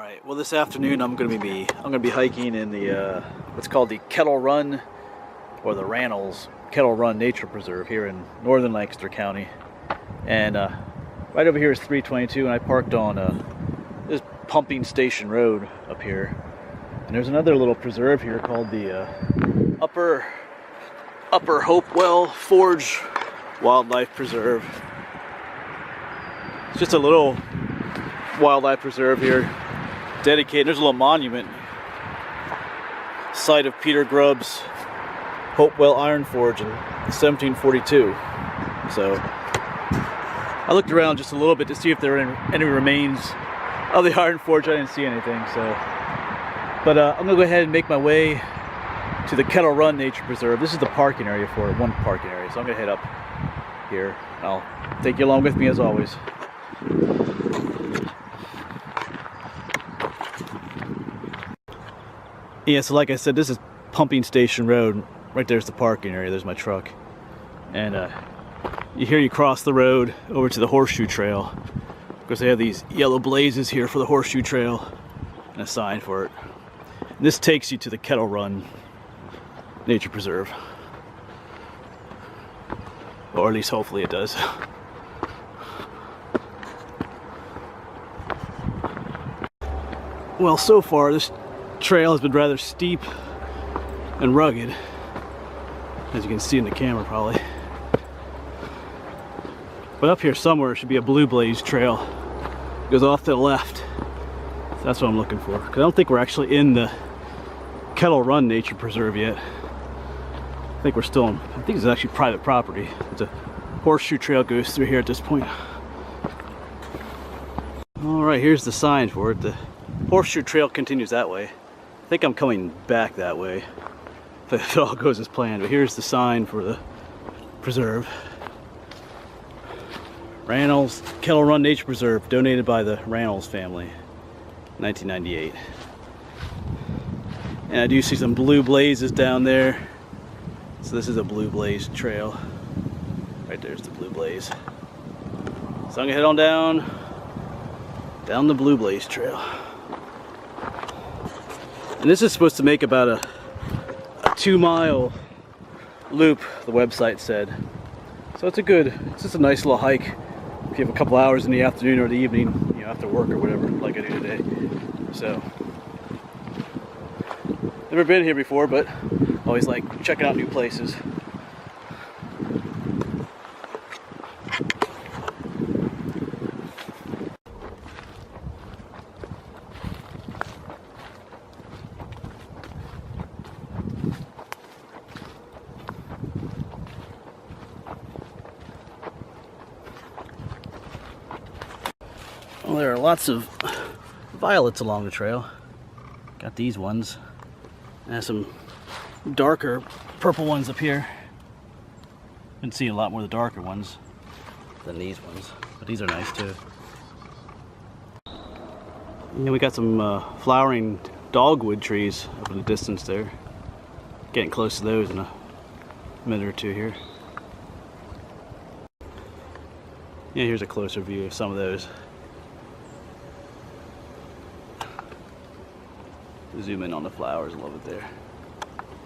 Alright, well this afternoon I'm gonna be hiking in the what's called the Kettle Run, or the Rannells Kettle Run Nature Preserve here in northern Lancaster County. And right over here is 322, and I parked on this pumping station road up here. And there's another little preserve here called the Upper Hopewell Forge Wildlife Preserve. It's just a little wildlife preserve here, dedicated. There's a little monument, site of Peter Grubb's Hopewell Iron Forge in 1742. So I looked around just a little bit to see if there were any remains of the Iron Forge. I didn't see anything. So, but I'm gonna go ahead and make my way to the Kettle Run Nature Preserve. This is the parking area for it, one parking area. So I'm gonna head up here. I'll take you along with me as always. Yeah, so like I said, this is Pumping Station Road. Right there's the parking area. There's my truck. And you cross the road over to the Horseshoe Trail. Because they have these yellow blazes here for the Horseshoe Trail and a sign for it. And this takes you to the Kettle Run Nature Preserve. Or at least hopefully it does. Well, so far this trail has been rather steep and rugged, as you can see in the camera probably. But up here somewhere should be a blue blaze trail. It goes off to the left. So that's what I'm looking for. Because I don't think we're actually in the Kettle Run Nature Preserve yet. I think we're still in, I think it's actually private property. The Horseshoe Trail goes through here at this point. Alright, here's the sign for it. The Horseshoe Trail continues that way. I think I'm coming back that way if it all goes as planned. But here's the sign for the preserve. Rannells Kettle Run Nature Preserve, donated by the Rannells family, 1998. And I do see some blue blazes down there. So this is a blue blaze trail. Right there's the blue blaze. So I'm gonna head on down the blue blaze trail. And this is supposed to make about a 2-mile loop, the website said. So it's just a nice little hike if you have a couple hours in the afternoon or the evening, you know, after work or whatever, like I do today. So, never been here before, but always like checking out new places. Well, there are lots of violets along the trail. Got these ones. And some darker purple ones up here. Been seeing a lot more of the darker ones than these ones, but these are nice too. And we got some flowering dogwood trees up in the distance there. Getting close to those in a minute or two here. Yeah, here's a closer view of some of those. Zoom in on the flowers a little bit there.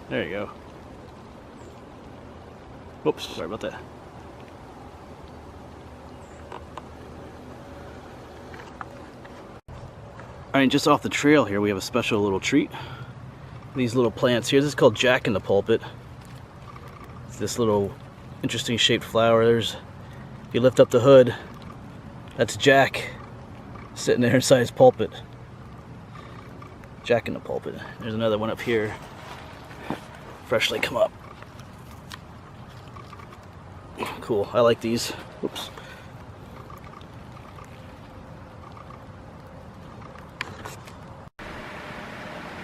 There you go. Oops, sorry about that. Alright, just off the trail here we have a special little treat. These little plants here, this is called Jack in the Pulpit. It's this little interesting shaped flower. If you lift up the hood, that's Jack sitting there inside his pulpit. Jack in the Pulpit. There's another one up here, freshly come up. Cool, I like these. Oops.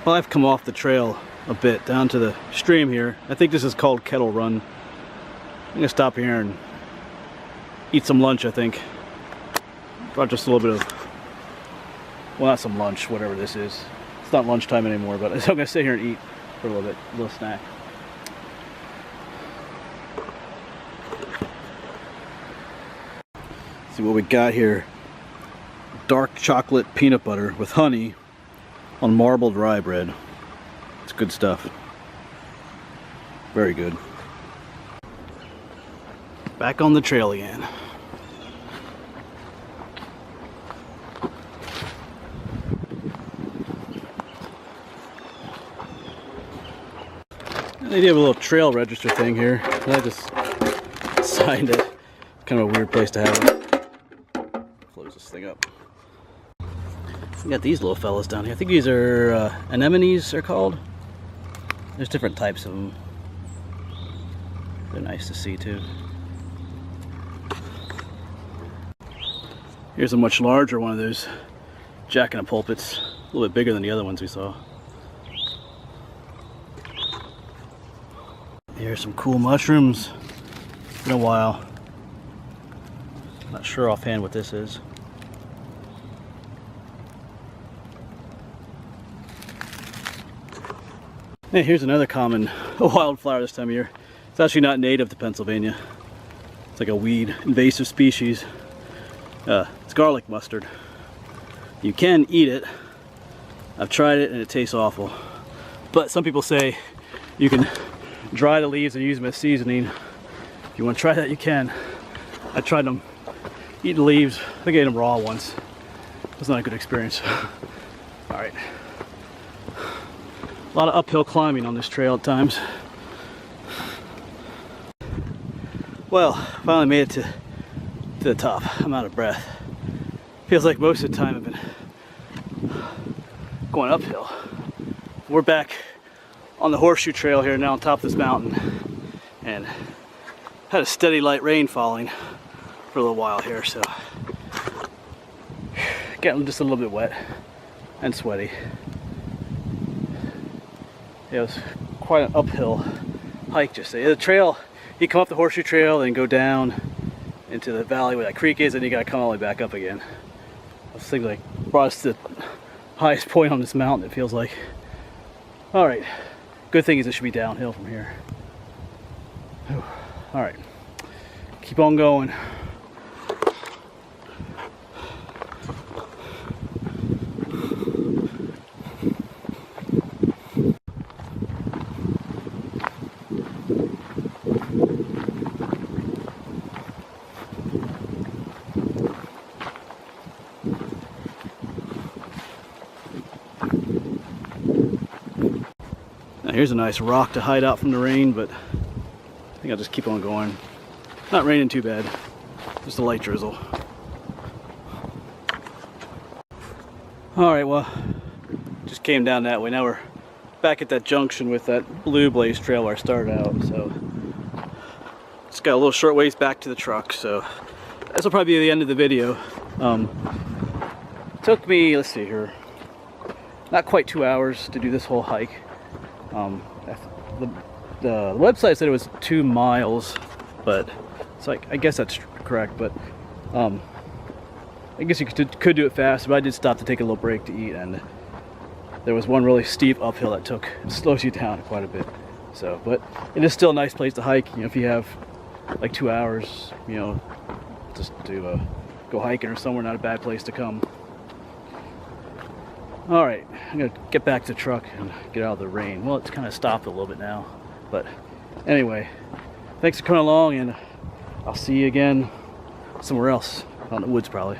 Well, I've come off the trail a bit down to the stream here. I think this is called Kettle Run. I'm gonna stop here and eat some lunch, I think. Brought just a little bit of, well, not some lunch, whatever this is. It's not lunchtime anymore, but I'm gonna sit here and eat for a little bit, a little snack. See what we got here. Dark chocolate peanut butter with honey on marbled rye bread. It's good stuff. Very good. Back on the trail again. They do have a little trail register thing here, and I just signed it. It's kind of a weird place to have it. Close this thing up. We got these little fellas down here. I think these are anemones, they're called. There's different types of them. They're nice to see too. Here's a much larger one of those jack-in-the-pulpits, a little bit bigger than the other ones we saw. Here's some cool mushrooms. It's been a while. Not sure offhand what this is. And here's another common wildflower this time of year. It's actually not native to Pennsylvania. It's like a weed, invasive species. It's garlic mustard. You can eat it. I've tried it and it tastes awful. But some people say you can dry the leaves and use them as seasoning. If you want to try that, you can. I tried them, eating the leaves. I think I ate them raw once. It was not a good experience. All right. A lot of uphill climbing on this trail at times. Well, finally made it to the top. I'm out of breath. Feels like most of the time I've been going uphill. We're back on the horseshoe trail here now on top of this mountain, and had a steady light rain falling for a little while here, so getting just a little bit wet and sweaty. Yeah, it was quite an uphill hike just there. The trail, you come up the horseshoe trail and go down into the valley where that creek is, and you gotta come all the way back up again. This thing like brought us to the highest point on this mountain, it feels like. All right, good thing is it should be downhill from here. All right, keep on going. Now here's a nice rock to hide out from the rain, but I think I'll just keep on going. Not raining too bad, just a light drizzle. All right, well, just came down that way. Now we're back at that junction with that Blue Blaze trail where I started out, so just got a little short ways back to the truck, so this will probably be the end of the video. Took me, let's see here, not quite 2 hours to do this whole hike. The website said it was 2 miles, but it's like, I guess that's correct, but I guess you could do it fast, but I did stop to take a little break to eat, and there was one really steep uphill that slows you down quite a bit. So, but it is still a nice place to hike, you know, if you have like 2 hours, you know, just to go hiking or somewhere, not a bad place to come. All right, I'm gonna get back to the truck and get out of the rain. Well, it's kind of stopped a little bit now, but anyway, thanks for coming along, and I'll see you again somewhere else, out in the woods probably.